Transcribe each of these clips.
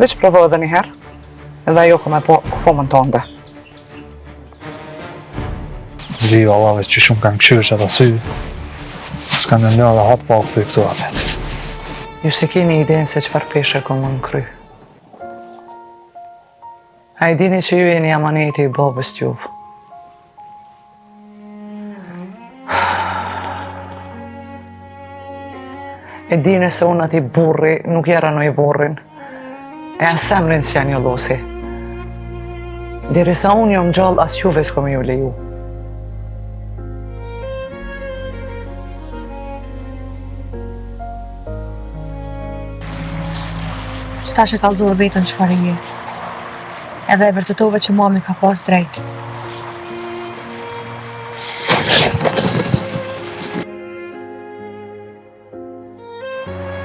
Veç provo edhe njëherë, edhe ajo ka me po thomën tënde. Zi, vallave që shumë kanë këshyrë që ata sy, s'kan në një dhe hatë pa u thuj këtu amet. Ju se keni idenë se qëfar peshe kom më në kry. A i dini që ju jeni amaneti i babës t'juve. E dini se unë ati burri nuk jera në i burrin, e asemrin s'ja një losi. Derisa unë jom gjallë as juve s'kom ju leju. Qëtash e kallëzove vetën çfarë je. Edhe e vërtetove që mami ka pas drejt.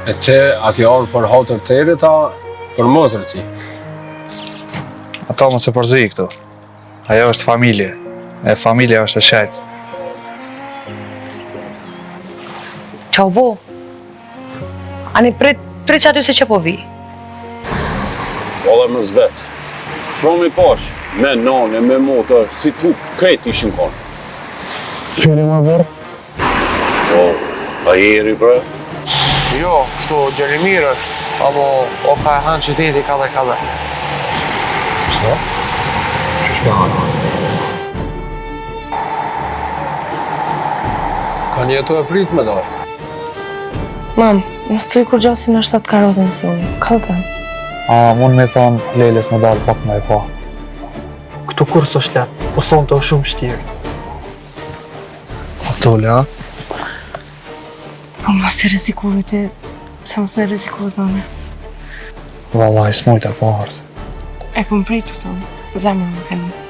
E që a ke orë për hotër të edit, a për motër ti? Ata më se përzi këtu. Ajo është familje, e familja është e shetë. Qau bo? Ani prit që aty se që po vi. Olle më zvetë. Fromi pash, me nane, me motor, si tu krejt ishin konë. Qëri më bërë? Po, a jeri bre? Jo, kështu Gjerimir është, apo o ka e hanë qyteti ka dhe. Sa? Qësh me hanë? Kanë jetu e prit me darë? Mam, mos të kur gjasin në 7 karotën si unë, kalëzën. A, mund me thonë Leles më dalë pak me e pa. Këtu kur së shletë, po son të o shumë shtirë. Atole, a? Po mos të rezikuve ti, se mos me rezikuve mame. Vallaj, s'mujta po ardhë. E kom pritë këtu, zemër më kënë.